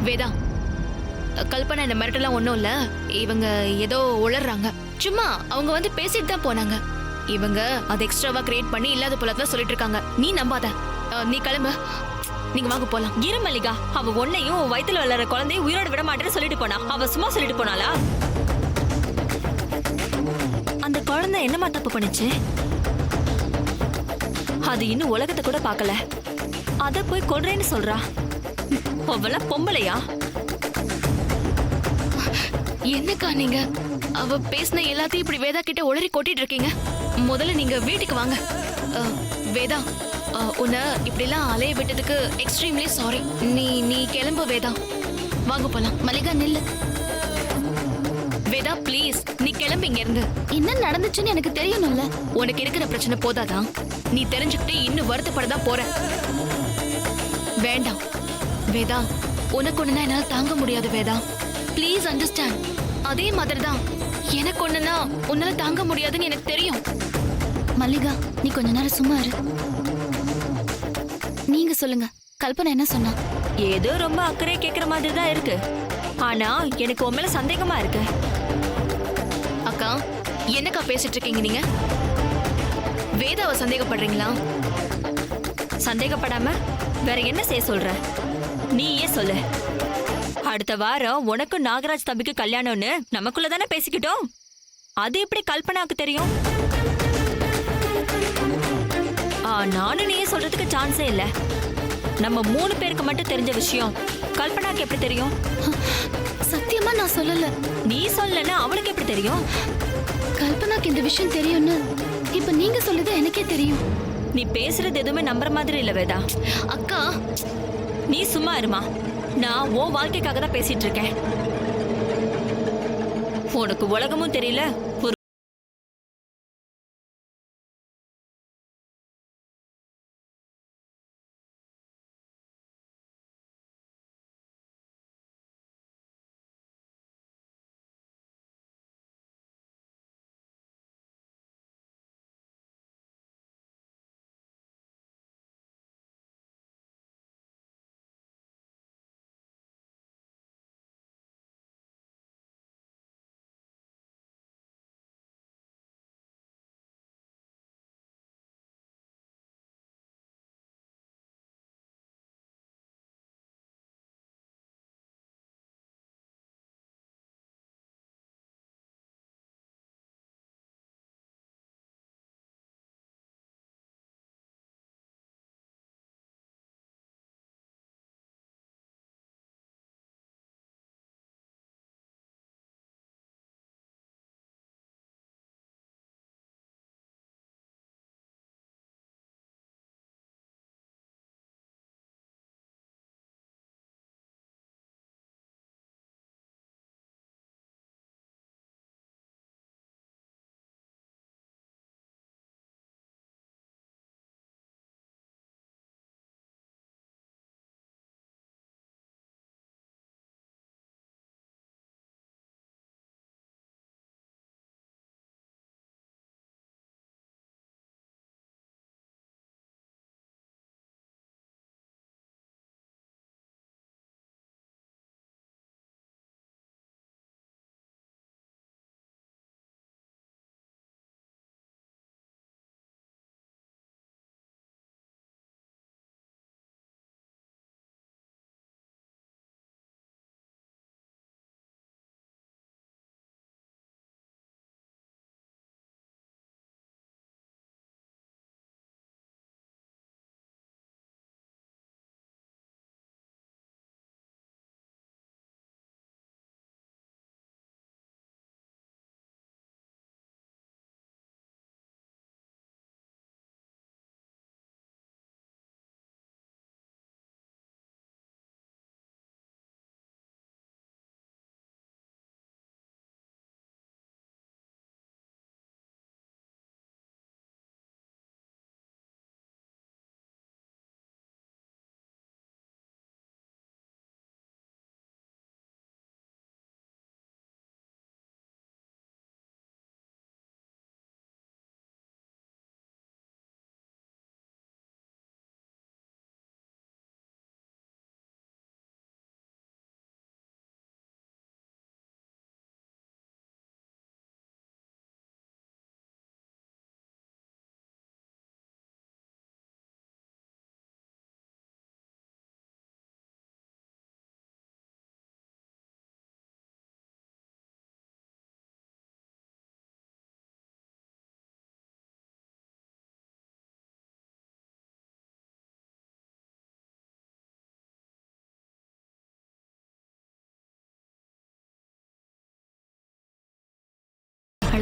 வேதா, கல்பனா இந்த மிரட்டெல்லாம் ஒண்ணும் இல்ல. இவங்க ஏதோ உளறாங்க. சும்மா அவங்க வந்து பேசிட்டு தான் போனாங்க. இவங்க அதை எக்ஸ்ட்ராவா கிரியேட் பண்ணி இல்லாத போலதான் சொல்லிட்டு இருக்காங்க. நீ நம்பாத. நீ கிளம்பு. நீங்க வாங்க போலாம். இரு மல்லிகா, அவ உன்னையும் வயித்துல வளர குழந்தையும் உயிரோட விட மாட்டேன்னு சொல்லிட்டு போனா. அவ சும்மா சொல்லிட்டு போனாளா? அந்த குழந்தை என்னமா தப்பு பண்ணுச்சு? அது இன்னும் உலகத்தை கூட பார்க்கல. அத போய் கொல்றேன்னு சொல்றா. அவள பொம்பளையா? என்னக்கா நீங்க அவ பேசின எல்லாத்தையும் இப்படி வேதா கிட்ட உளறி கொட்டிட்டு இருக்கீங்க? முதல்ல நீங்க வீட்டுக்கு வாங்க. வேதா, உன்னை இப்படி எல்லாம் அலைய விட்டதுக்கு எக்ஸ்ட்ரீம்லி சாரி. நீ கிளம்பு வேதா. வாங்க போலாம். மல்லிகா நில்லு. வேதா ப்ளீஸ், நீ கிளம்பி இங்க இருந்து. என்ன நடந்துச்சுன்னு எனக்கு தெரியணும்ல. உனக்கு இருக்கிற பிரச்சனை போதாதான்? நீ தெரிஞ்சுக்கிட்டு இன்னும் வருத்தப்படதான் போற. வேண்டாம் வேதா, உனக்கு ஒண்ணுனா என்னால தாங்க முடியாது வேதா. Please understand. அதே மாதிரிதான் எனக்கு ஒண்ணுனா உன்னால தாங்க முடியாதுன்னு எனக்கு தெரியும். மல்லிகா, நீ கொஞ்ச நேரம் சும்மா இரு. நீங்க சொல்லுங்க, கல்பனா என்ன சொன்னா? ஏதோ ரொம்ப அக்கறை கேக்குற மாதிரி தான் இருக்கு. ஆனா எனக்கு உன் மேல சந்தேகமா இருக்கு. அக்கா, என்னக்கா பேசிட்டு இருக்கீங்க நீங்க? வேதாவை சந்தேகப்படுறீங்களா? சந்தேகப்படாம வேற என்ன செய்ய சொல்ற? நீயே சொல்லு. அடுத்த வாரம் உனக்கும் நாகராஜ் தம்பிக்கு கல்யாணம்னு நமக்குள்ளதானே பேசிக்கிட்டோம். அது எப்படி கல்பனாக்கு தெரியும்? நானும் நீயே சொல்றதுக்கு சான்ஸே இல்ல. நம்ம 3 பேருக்கு மட்டும் தெரிஞ்ச விஷயம் கல்பனாக்கு எப்படி தெரியும்? சத்தியமா நான் சொல்லல. நீ சொல்லனா அவளுக்கு எப்படி தெரியும்? கல்பனாக்கு இந்த விஷயம் தெரியும்னு இப்ப நீங்க சொல்லுது எனக்கே தெரியும். நீ பேசுறது எதுவுமே நம்புற மாதிரி இல்ல வேதா. அக்கா, நீ சும்மா இருமா. நான் உன் வாழ்க்கைக்காக தான் பேசிட்டு இருக்கேன். உனக்கு உலகமும் தெரியல, ஒரு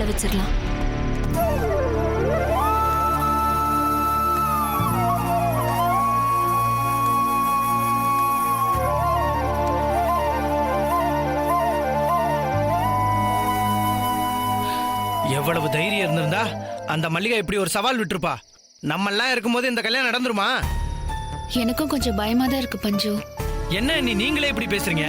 வாழ வச்சிடலாம். எவ்வளவு தைரியம் இருந்திருந்தா அந்த மல்லிகா இப்படி ஒரு சவால் விட்டுருப்பா. நம்ம எல்லாம் இருக்கும்போது இந்த கல்யாணம் நடந்துருமா? எனக்கும் கொஞ்சம் பயமா தான் இருக்கு பஞ்சு. என்ன நீங்களே இப்படி பேசுறீங்க?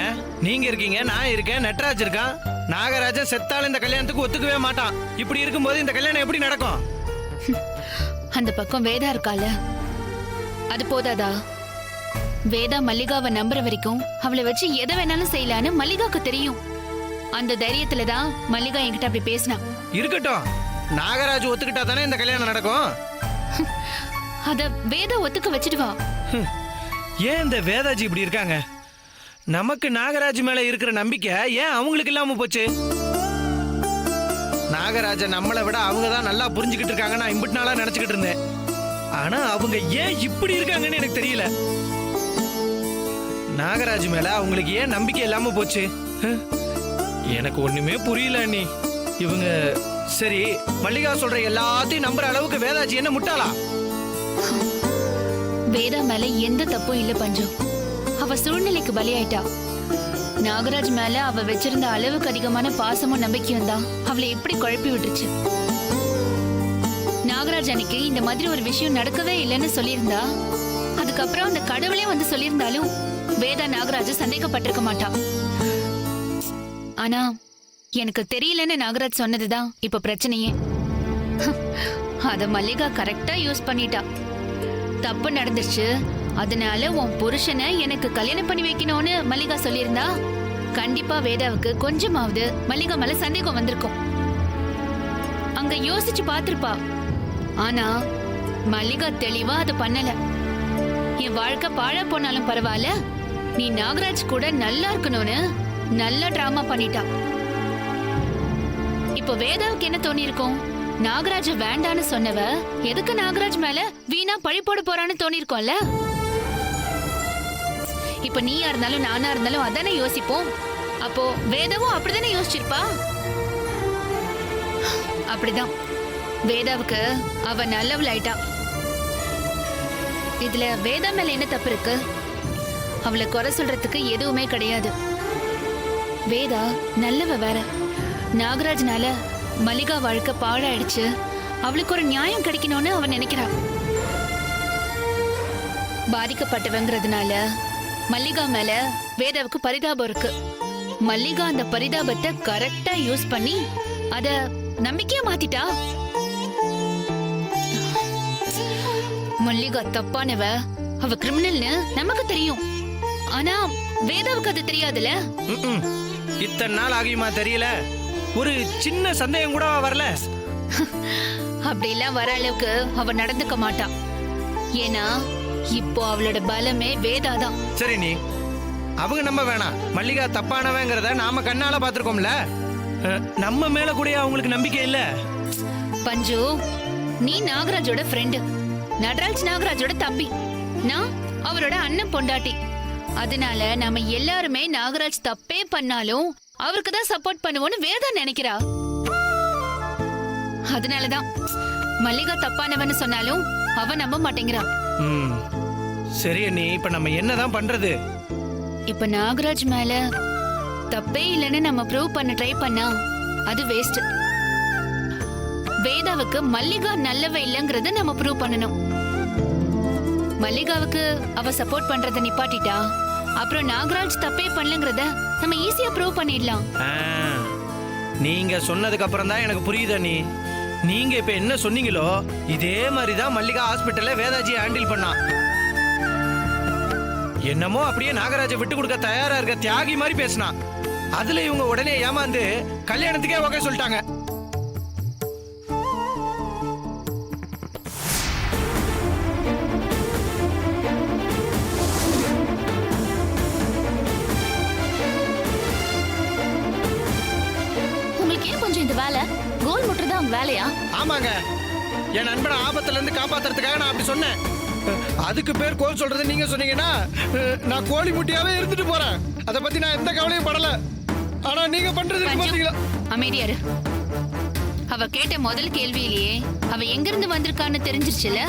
நீங்க இருக்கீங்க, நான் இருக்கேன், நட்ராஜ் இருக்கான். நாகராஜன் செத்தாலும் இந்த கல்யாணத்துக்கு ஒத்துக்கவே மாட்டான். இப்படி இருக்கும்போது இந்த கல்யாணம் எப்படி நடக்கும்? அந்த பக்கம் வேதா இருக்கால, அது போதாதா? வேதா மல்லிகாவை நம்புற வரைக்கும் அவளை வச்சு எதை வேணாலும் செய்யலான்னு மல்லிகாக்கு தெரியும். அந்த தைரியத்துல தான் மல்லிகா என்கிட்ட அப்படி பேசினா. இருக்கட்டும், நாகராஜ் ஒத்துக்கிட்டா தானே இந்த கல்யாணம் நடக்கும். அத வேதா ஒத்துக்க வச்சிடுவா. ஏன் இந்த வேதாஜி இப்படி இருக்காங்க? நமக்கு நாகராஜ் மேல இருக்கிற நம்பிக்கை ஏன் அவங்களுக்கு இல்லாம போச்சு? நாகராஜ நம்மளை விட அவங்க தான் நல்லா புரிஞ்சுக்கிட்டு இருக்காங்க, நான் இம்பிட்டு நாளா நினைச்சுக்கிட்டு இருந்தேன். ஆனா அவங்க ஏன் இப்படி இருக்காங்கன்னு எனக்கு தெரியல. நாகராஜ் மேல அவங்களுக்கு ஏன் நம்பிக்கை இல்லாம போச்சு? எனக்கு ஒண்ணுமே புரியல நீ. இவங்க சரி, மல்லிகா சொல்ற எல்லாத்தையும் நம்புற அளவுக்கு வேதாஜி என்ன முட்டாளா? வேதா மேல எந்த தப்பும் இல்ல பஞ்சு. அவ சூழ்நிலைக்கு பலியாயிட்டா. நாகராஜ் மேல அவ வச்சிருந்த அளவுக்கு அதிகமான பாசமும் நம்பிக்கையும் தான் அவளை எப்படி குழப்பி விட்டுருச்சு. நாகராஜ் அன்னைக்கு இந்த மாதிரி ஒரு விஷயம் நடக்கவே இல்லைன்னு சொல்லியிருந்தா, அதுக்கப்புறம் அந்த கடவுளே வந்து சொல்லியிருந்தாலும் வேதா நாகராஜ சந்தேகப்பட்டிருக்க மாட்டா. ஆனா எனக்கு தெரியலன்னு நாகராஜ் சொன்னதுதான் இப்ப பிரச்சனையே. அத மல்லிகா கரெக்டா யூஸ் பண்ணிட்டா. தப்பு நடந்துச்சு, அதனால உன் புருஷனை எனக்கு கல்யாணம் பண்ணி வைக்கணும்னு மல்லிகா சொல்லியிருந்தா கண்டிப்பா வேதாவுக்கு கொஞ்சமாவது மல்லிகா மேல சந்தேகம் வந்திருக்கும். அங்க யோசிச்சு பாத்திருப்பா. ஆனா மல்லிகா தெளிவா அதை பண்ணல. என் வாழ்க்கை பாழா போனாலும் பரவாயில்ல, நீ நாகராஜ் கூட நல்லா இருக்கணும்னு நல்லா டிராமா பண்ணிட்டா. இப்போ வேதாவுக்கு என்ன தோணி இருக்கும்? நாகராஜ வேண்டான்னு சொன்னவ எதுக்கு நாகராஜ் மேல வீணா பழி போட போறான்னு தோணி இருக்கும்ல. இப்ப நீயா இருந்தாலும் நானா இருந்தாலும் அதானே யோசிப்போம். அப்போ வேதாவும் அப்படிதானே யோசிச்சிருப்பா. அப்படிதான் வேதாவுக்கு அவ நல்லவள் ஆயிட்டா. இதுல வேதா மேல என்ன தப்பு இருக்கு? அவளை குறை சொல்றதுக்கு எதுவுமே கிடையாது. வேதா நல்லவ வேற. நாகராஜ்னால மல்லிகா வாழ்க்கை பாழாயிடுச்சு, அவளுக்கு ஒரு நியாயம் கிடைக்கணும்னு அவன் நினைக்கிறா. பாதிக்கப்பட்டவங்கிறதுனால மல்லிகா மேல வேதாவுக்கு பரிதாபம் இருக்கு. மல்லிகா அந்த பரிதாபத்தை கரெக்டா யூஸ் பண்ணி அத நம்பிக்கையா மாத்திட்டா. மல்லிகா தப்பானவ, அவ கிரிமினல்னு நமக்கு தெரியும். ஆனா வேதாவுக்கு அது தெரியாதுல. இத்தனை நாள் ஆகியுமா தெரியல? ஒரு சின்ன சந்தேகம் கூட வரல. அப்படிலாம் வர அளவுக்கு அவ நடந்துக்க மாட்டா. ஏன்னா இப்போ அவளோட பலமே வேதாதான். சரி, நீ அவங்க நம்ப வேணாம். மல்லிகா தப்பானவங்கிறத நாம கண்ணால பாத்துருக்கோம்ல. நம்ம மேல கூட அவங்களுக்கு நம்பிக்கை இல்ல. பஞ்சு, நீ நாகராஜோட ஃப்ரெண்டு, நடராஜ் நாகராஜோட தம்பி, நான் அவரோட அண்ணன் பொண்டாட்டி. அதனால நம்ம எல்லாருமே நாகராஜ் தப்பே பண்ணாலும் அவருக்கு தான் சப்போர்ட் பண்ணுவோம்னு வேதா நினைக்கிறா. அதனாலதான் மல்லிகா தப்பானவன்னு சொன்னாலும் அவ நம்ப மாட்டேங்கிறா. சரி நீ, இப்ப நம்ம என்னதான் பண்றது? இப்ப நாகராஜ் மேல தப்பே இல்லைன்னு நம்ம ப்ரூவ் பண்ண ட்ரை பண்ணா அது வேஸ்ட். வேதாவுக்கு மல்லிகா நல்லவ இல்லங்கறத நம்ம ப்ரூவ் பண்ணணும். மல்லிகாவுக்கு அவ சப்போர்ட் பண்றத நிப்பாட்டிட்டா அப்புறம் நாகராஜ் தப்பே பண்ணலங்கறத நம்ம ஈஸியா ப்ரூவ் பண்ணிடலாம். நீங்க சொன்னதுக்கு அப்புறம் தான் எனக்கு புரியுதா. நீங்க இப்ப என்ன சொன்னீங்களோ இதே மாதிரி தான் மல்லிகா ஹாஸ்பிட்டல்ல வேதாஜி ஹேண்டில் பண்ணா. என்னமோ அப்படியே நாகராஜை விட்டு கொடுக்க தயாரா இருக்க தியாகி மாதிரி பேசினா. அதுல இவங்க உடனே ஏமாந்து கல்யாணத்துக்கே ஓகே சொல்லிட்டாங்க. கோல் முட்டுறது அவங்க வேலையா? ஆமாங்க, என் நண்பனை ஆபத்துல இருந்து காப்பாத்துறதுக்காக நான் அப்படி சொன்னேன். அதுக்கு பேர் கோல் சொல்றது நீங்க சொன்னீங்கன்னா நான் கோழி முட்டியாவே இருந்துட்டு போறேன். அத பத்தி நான் எந்த கவலையும் படல. ஆனா நீங்க பண்றது பாத்தீங்களா? அமைதியாரு. அவ கேட்ட முதல் கேள்வியிலேயே அவ எங்க இருந்து வந்திருக்கான்னு தெரிஞ்சிருச்சுல.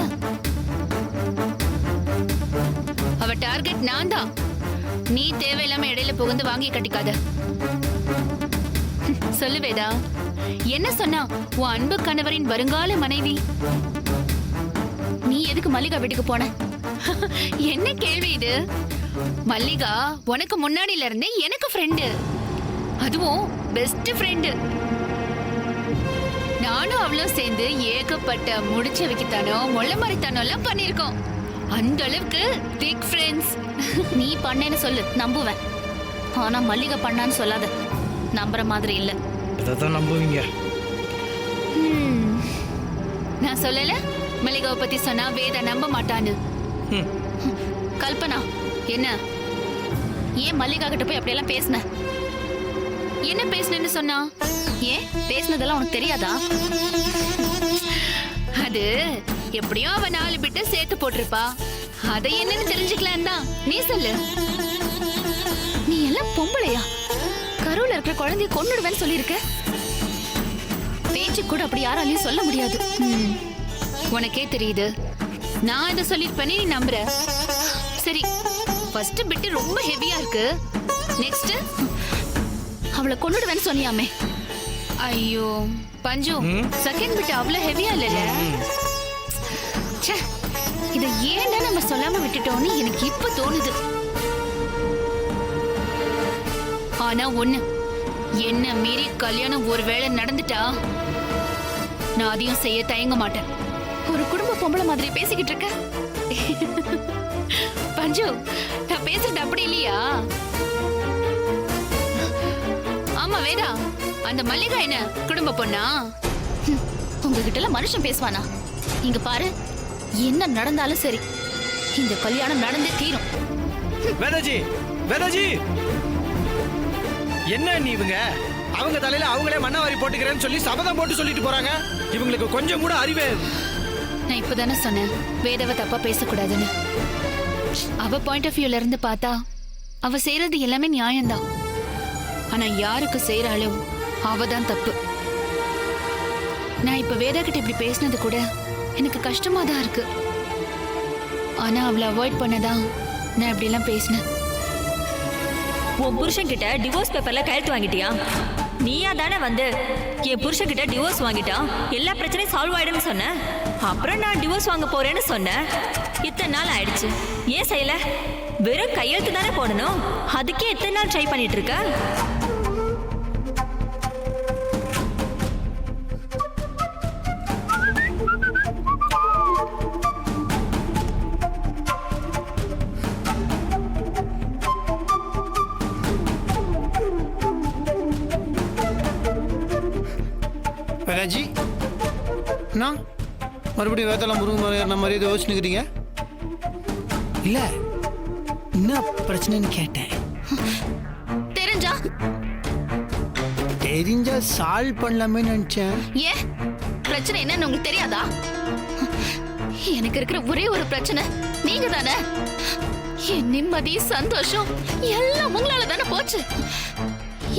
அவ டார்கெட் நான் தான். நீ தேவையில்லாம இடையில புகுந்து வாங்கி கட்டிக்காத. சொல்லு வேதா, என்ன சொன்னா உன் அன்பு கணவரின் வருங்கால மனைவி? நீ எதுக்கு மல்லிகா வீட்டுக்கு போன? என்ன கேள்வி இது? மல்லிகா உனக்கு முன்னாடில இருந்தே எனக்கு ஃப்ரெண்டு, அதுவும் பெஸ்ட் ஃப்ரெண்டு. நானும் அவளும் சேர்ந்து ஏகப்பட்ட முடிச்ச வைக்கத்தானோ முள்ள மாதிரித்தானோ எல்லாம் பண்ணிருக்கோம். அந்த அளவுக்கு திக் ஃப்ரெண்ட்ஸ். நீ பண்ணேன்னு சொல்லு, நம்புவேன். ஆனா மல்லிகை பண்ணான்னு சொல்லாத, நம்புற மாதிரி இல்ல. அதான் நம்புவீங்க. நான் சொல்லல மல்லிகாவை பத்தி சொன்னா வேதா நம்ப மாட்டான்னு. கல்பனா, என்ன ஏன் மல்லிகா கிட்ட போய் அப்படியெல்லாம் பேசின? என்ன பேசுனேன்னு சொன்னா? ஏன் பேசுனதெல்லாம் உனக்கு தெரியாதா? அது எப்படியும் அவ 4 பிட்ட சேர்த்து போட்டிருப்பா. அதை என்னன்னு தெரிஞ்சுக்கலாம் தான். நீ சொல்லு. நீ எல்லாம் பொம்பளையா? கருவுல இருக்கிற குழந்தைய கொன்னுடுவேன்னு சொல்லியிருக்க. பேச்சு கூட அப்படி யாராலையும் சொல்ல முடியாது. உனக்கே தெரியுது. நான் இதை சொல்லிருப்பேனே நீ நம்புற. சரி, ஃபர்ஸ்ட் பிட் ரொம்ப ஹெவியா இருக்கு. நெக்ஸ்ட் அவளை கொன்னுடுவேன்னு சொன்னியாமே. ஐயோ பஞ்சு, செகண்ட் பிட் அவ்வளவு ஹெவியா இல்லல. இத ஏன்டா நம்ம சொல்லாம விட்டுட்டோம்னு எனக்கு இப்ப தோணுது. ஆனா ஒண்ணு, என்ன மீறி கல்யாணம் ஒருவேளை நடந்துட்டா நான் அதையும் செய்ய தயங்க மாட்டேன். ஒரு குடும்ப பொம்பளை மாதிரி பேசிக்கிட்டு இருக்க. பஞ்சு, நான் பேசுறது அப்படி இல்லையா? ஆமா வேதா, அந்த மல்லிகா என்ன குடும்ப பொண்ணா? உங்ககிட்ட எல்லாம் மனுஷன் பேசுவானா? இங்க பாரு, என்ன நடந்தாலும் சரி, இந்த கல்யாணம் நடந்தே தீரும். வேதாஜி, வேதாஜி, என்ன நீ இவங்க அவங்க தலையில அவங்களே மண்ணாவாரி போட்டுக்கிறேன்னு சொல்லி சபதம் போட்டு சொல்லிட்டு போறாங்க. இவங்களுக்கு கொஞ்சம் கூட அறிவே. நான் இப்பதானே சொன்னேன் வேதாவை தப்பா பேசக்கூடாதுன்னு. அவ பாயிண்ட் ஆஃப் வியூல இருந்து பார்த்தா அவ செய்யறது எல்லாமே நியாயம்தான். ஆனா யாருக்கு செய்யறாளோ அவதான் தப்பு. நான் இப்ப வேதா கிட்ட இப்படி பேசினது கூட எனக்கு கஷ்டமா தான் இருக்கு. ஆனா அவளை அவாய்ட் பண்ணதான் நான் இப்படி எல்லாம் பேசினேன். உன் புருஷன் கிட்ட டிவோர்ஸ் பேப்பர்ல கையெழுத்து வாங்கிட்டியா? நீயா தானே வந்து என் புருஷன் கிட்ட டிவோர்ஸ் வாங்கிட்டா எல்லா பிரச்சனையும் சால்வ் ஆயிடும்னு சொன்ன. அப்புறம் நான் டிவோர்ஸ் வாங்க போறேன்னு சொன்னேன். இத்தனை நாள் ஆயிடுச்சு, ஏன் செய்யல? வெறும் கையெழுத்து தானே போடணும். அதுக்கே எத்தனை நாள் ட்ரை பண்ணிட்டு இருக்க? வேதாஜி, என்ன மறுபடியும் வேதெல்லாம் முருங்க மாதிரி மாதிரியே யோசிச்சுக்கிறீங்க? இல்லை, என்ன பிரச்சனைன்னு கேட்டேன். தெரிஞ்சா சால்வ் பண்ணலாமே நினைச்சேன். ஏன் பிரச்சனை என்னன்னு உங்களுக்கு தெரியாதா? எனக்கு இருக்கிற ஒரே ஒரு பிரச்சனை நீங்க தானே. என் நிம்மதி, சந்தோஷம் எல்லாம் உங்களால தானே போச்சு.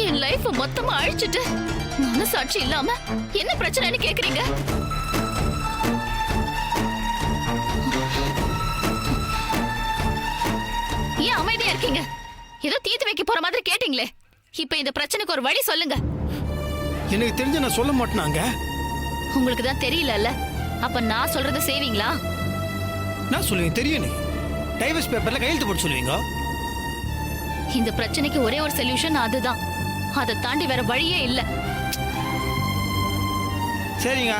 என் லைஃப் மொத்தமா அழிச்சிட்டு மனசாட்சி இல்லாம என்ன பிரச்சனைன்னு கேக்குறீங்க? ஏன் அமைதியா இருக்கீங்க? ஏதோ தீர்த்து வைக்க போற மாதிரி கேட்டீங்களே. இப்ப இந்த பிரச்சனைக்கு ஒரு வழி சொல்லுங்க. எனக்கு தெரிஞ்ச நான் சொல்ல மாட்டேனாங்க. உங்களுக்கு தான் தெரியல. அப்ப நான் சொல்றத செய்வீங்களா? நான் சொல்லுவேன், தெரியும். நீ டைவர்ஸ் பேப்பர்ல கையெழுத்து போட்டு சொல்லுவீங்க. இந்த பிரச்சனைக்கு ஒரே ஒரு சொல்யூஷன், அதுதான். அதை தாண்டி வேற வழியே இல்ல. சரிங்க,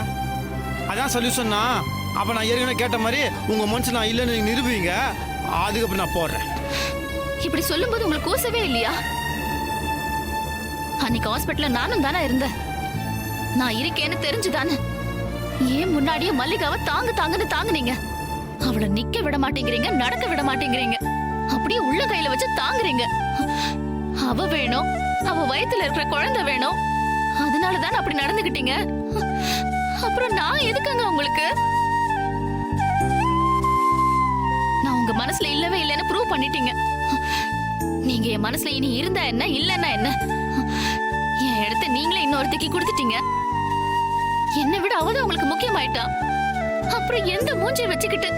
அதான் சொல்யூஷன்னா. அப்ப நான் ஏற்கனவே கேட்ட மாதிரி உங்க மனசு நான் இல்லைன்னு நீங்க நிரூபிங்க. அதுக்கப்புறம் நான் போடுறேன். இப்படி சொல்லும்போது உங்களுக்கு கூசவே இல்லையா? அன்னைக்கு ஹாஸ்பிட்டல்ல நானும் தானே இருந்தேன். நான் இருக்கேன்னு தெரிஞ்சுதானே ஏன் முன்னாடியே மல்லிகாவை தாங்குன்னு தாங்குனீங்க. அவளை நிக்க விட மாட்டேங்கிறீங்க, நடக்க விட மாட்டேங்கிறீங்க. அப்படியே உள்ள கையில வச்சு தாங்குறீங்க. அவ வேணும், அவ வயித்துல இருக்கிற குழந்தை வேணும். அதனாலதான் அப்படி நடந்துகிட்டீங்க. அப்புறம் நான் எதுக்குங்க உங்களுக்கு? நான் உங்க மனசுல இல்லவே இல்லைன்னு ப்ரூவ் பண்ணிட்டீங்க. நீங்க என் மனசுல இனி இருந்தா என்ன, இல்லன்னா என்ன? என் இடத்த நீங்களே இன்னொருத்திக்கு கொடுத்துட்டீங்க. என்னை விட அவதான் உங்களுக்கு முக்கியமாயிட்டா. அப்புறம் எந்த மூஞ்சியை வச்சுக்கிட்டு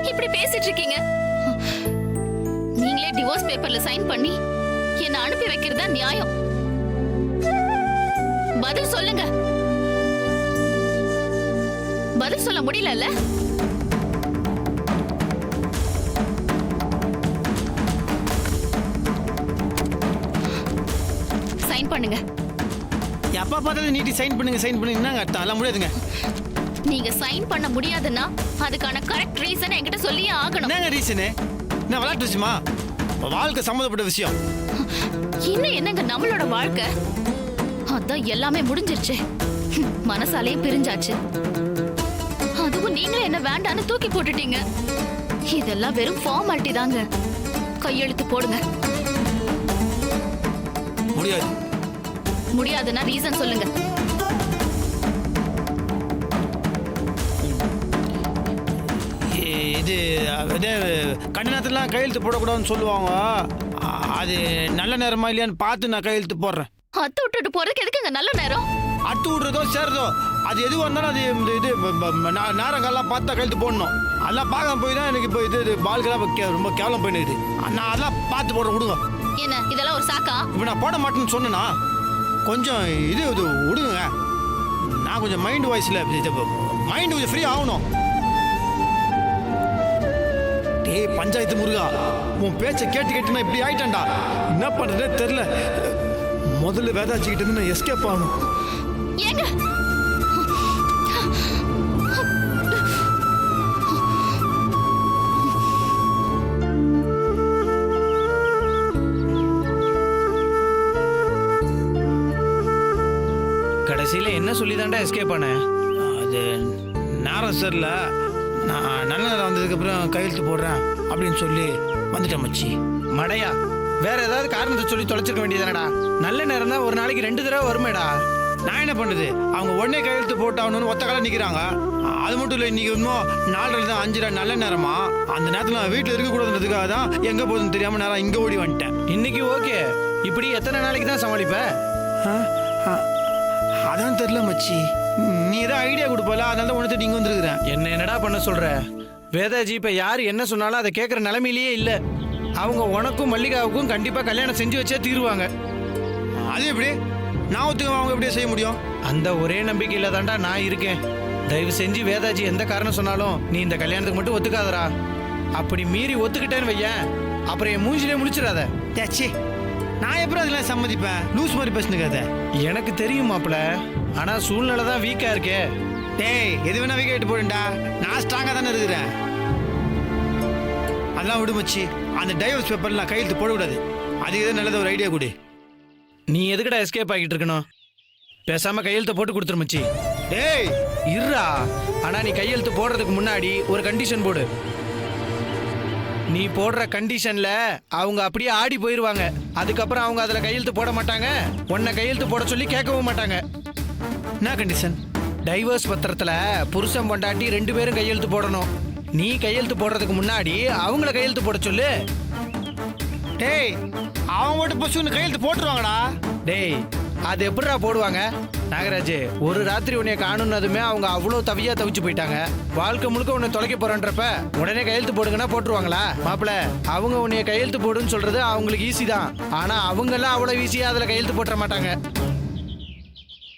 இப்படி பேசிட்டு இருக்கீங்க? நீங்களே டிவோர்ஸ் பேப்பர்ல சைன் பண்ணி என்ன அனுப்பி வைக்கிறதா நியாயம்? பதில் சொல்லுங்க. பதில் சொல்ல முடியலல்ல? சைன் பண்ணுங்க. எப்ப பார்த்தாலும் நீட்டி சைன் பண்ணுங்க என்னங்க அர்த்தம்? அதெல்லாம் முடியாதுங்க. நீங்க சைன் பண்ண முடியாதுன்னா அதுக்கான கரெக்ட் ரீசன் என்கிட்ட சொல்லியே ஆகணும். என்னங்க ரீசனு? என்ன விளையாட்டு விஷயமா? வாழ்க்கை சம்மந்தப்பட்ட விஷயம். இன்னும் என்னங்க நம்மளோட வாழ்க்கை? அதான் எல்லாமே முடிஞ்சிருச்சு. மனசாலே பிரிஞ்சாச்சு. அதுவும் நீங்களே என்ன வேண்டான்னு தூக்கி போட்டுட்டீங்க. இதெல்லாம் வெறும் ஃபார்மாலிட்டி தாங்க. கையெழுத்து போடுங்க. முடியாது. முடியாதுன்னா ரீசன் சொல்லுங்க. இது கண்ட நேரத்துலாம் கையெழுத்து போடக்கூடாதுன்னு சொல்லுவாங்க. அது நல்ல நேரமா இல்லையான்னு பார்த்து நான் கையெழுத்து போடுறேன். அத்து விட்டுட்டு போறதுக்கு எதுக்குங்க நல்ல நேரம்? அட்டு விடுறதோ சேருதோ அது எதுவாக இருந்தாலும் அது இது நேரங்கள்லாம் பார்த்தா கையெழுத்து போடணும். அதெல்லாம் பார்க்க போய் தான் எனக்கு இப்போ இது பால்கெல்லாம் ரொம்ப கேவலம் போயிடுது. நான் அதெல்லாம் பார்த்து போடுறேன், விடுங்க. என்ன இதெல்லாம் ஒரு சாக்கா? இப்போ நான் போட மாட்டேன்னு சொன்னேன்னா கொஞ்சம் இது விடுங்க. நான் கொஞ்சம் மைண்ட் வாய்ஸில் மைண்ட் கொஞ்சம் ஃப்ரீ ஆகணும். டேய் பஞ்சாயத்து முருகா, உன் பேச்சை கேட்டு நான் இப்படி ஆயிட்டேன்டா. என்ன பண்ணுறதே தெரில. முதல்ல வேதாச்சிக்கிட்டு இருந்து நான் எஸ்கேப் ஆகணும். ஏங்க கடைசியில என்ன சொல்லிதான்டா எஸ்கேப் ஆன? அது நேரம் சரில, நான் நல்ல நேரம் வந்ததுக்கப்புறம் கையெழுத்து போடுறேன் அப்படின்னு சொல்லி வந்துட்டேன் மச்சி. மடையா, வேற ஏதாவது காரணத்தை சொல்லி தொலைச்சிருக்க வேண்டியதானடா. நல்ல நேரம் தான் ஒரு நாளைக்கு 2 தடவை வருமேடா. நான் என்ன பண்ணுறது? அவங்க உடனே கையெழுத்து போட்டாகணும்னு ஒத்த காலம் நிற்கிறாங்க. அது மட்டும் இல்லை, இன்னைக்கு இன்னும் 4 தான் 5 நல்ல நேரமா. அந்த நேரத்தில் நான் வீட்டில் இருக்கக்கூடாதுன்றதுக்காக தான் எங்கே போகுதுன்னு தெரியாமல் நேரம் இங்கே ஓடி வந்துட்டேன். இன்னைக்கு ஓகே, இப்படி எத்தனை நாளைக்கு தான் சமாளிப்ப? அதான் தெரியல மச்சி. நீ ஏதாவது ஐடியா கொடுப்பல, அதனால தான் உனக்கு நீங்கள் வந்துருக்குறேன். என்னடா பண்ண சொல்ற? வேதாஜி இப்ப யாரு என்ன சொன்னாலும் அதை கேட்கற நிலைமையிலேயே இல்ல. அவங்க உனக்கும் மல்லிகாவுக்கும் கண்டிப்பா கல்யாணம் செஞ்சு வச்சே தீருவாங்க. அது எப்படி? நான் ஒத்துக்க, அவங்க எப்படியே செய்ய முடியும்? அந்த ஒரே நம்பிக்கையில தான்டா நான் இருக்கேன். தயவு செஞ்சு வேதாஜி எந்த காரணம் சொன்னாலும் நீ இந்த கல்யாணத்துக்கு மட்டும் ஒத்துக்காதடா. அப்படி மீறி ஒத்துக்கிட்டேன்னு வையேன், அப்புறம் என் மூஞ்சிலே முடிச்சிடாத. தேச்சி, நான் எப்படி அதெல்லாம் சம்மதிப்பேன்? லூஸ் மாதிரி பேசுனுக்காத. எனக்கு தெரியும் மாப்பிள, ஆனா சூழ்நிலை தான் வீக்கா இருக்கே. டேய், எது வேணா வீக்காயிட்டு போடுண்டா. நான் ஸ்ட்ராங்கா தானே இருக்கிறேன். அதெல்லாம் விடு மச்சி. அந்த டைவர்ஸ் பேப்பர்ல நான் கையெழுத்து போடக்கூடாது. அதுக்கு எதாவது நல்லது ஒரு ஐடியா கொடு. நீ எதுக்குடா எஸ்கேப் ஆகிட்டு இருக்கணும்? பேசாம கையெழுத்து போட்டு கொடுத்துரு மச்சி. டேய் இருடா, ஆனா நீ கையெழுத்து போடுறதுக்கு முன்னாடி ஒரு கண்டிஷன் போடு. நீ போடுற கண்டிஷன்ல அவங்க அப்படியே ஆடி போயிருவாங்க. அதுக்கப்புறம் அவங்க அதுல கையெழுத்து போட மாட்டாங்க. உன்னை கையெழுத்து போட சொல்லி கேட்கவும் மாட்டாங்க. என்ன கண்டிஷன்? டைவர்ஸ் பத்திரத்துல புருஷன் பொண்டாட்டி 2 பேரும் கையெழுத்து போடணும். நீ கையெழுத்து போடுறதுக்கு முன்னாடி அவங்கள கையெழுத்து போட சொல்லு. டேய், அவங்க மட்டும் பசுன்னு கையெழுத்து போட்டுருவாங்கடா. டேய், அது எப்படிடா போடுவாங்க? நாகராஜ், ஒரு ராத்திரி உன்னை காணுன்னதுமே அவங்க அவ்வளோ தவிச்சு போயிட்டாங்க. வாழ்க்கை முழுக்க உன்னை தொலைக்க போறன்றப்ப உடனே கையெழுத்து போடுங்கன்னா போட்டுருவாங்களா? மாப்பிள, அவங்க உன்னைய கையெழுத்து போடுன்னு சொல்றது அவங்களுக்கு ஈஸி தான். ஆனா அவங்க எல்லாம் அவ்வளவு ஈஸியா அதுல கையெழுத்து போட்டுற மாட்டாங்க.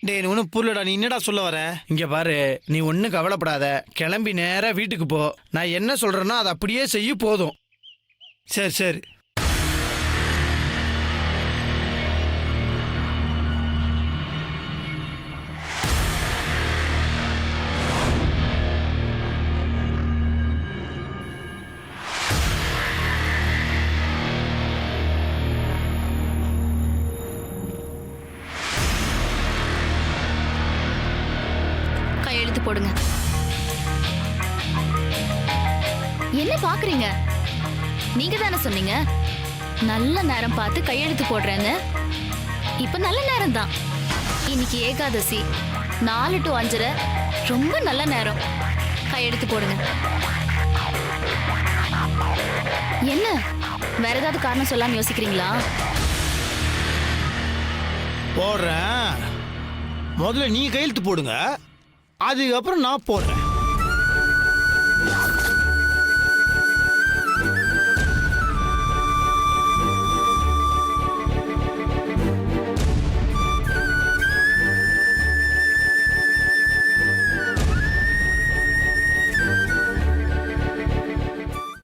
டேய், ஒன்றும் புரியலடா. நீ என்னடா சொல்ல வர? இங்க பாரு, நீ ஒன்னும் கவலைப்படாத. கிளம்பி நேரா வீட்டுக்கு போ. நான் என்ன சொல்றேனோ அதை அப்படியே செய்ய போதும். சரி சரி. கையெழுத்து போடுங்க. என்ன பாக்குறீங்க? நீங்க தானே சொன்னீங்க நல்ல நேரம் பார்த்து கையெழுத்து போடுறேன்னு. இப்ப நல்ல நேரம் தான். இன்னைக்கு ஏகாதசி, 4 to 5 ரொம்ப நல்ல நேரம். கையெழுத்து போடுங்க. என்ன வேற ஏதாவது காரணம் சொல்லாம யோசிக்கிறீங்களா? போடுறேன். முதல்ல நீ கையெழுத்து போடுங்க. அதுக்கப்புறம் நான் போடுறேன்.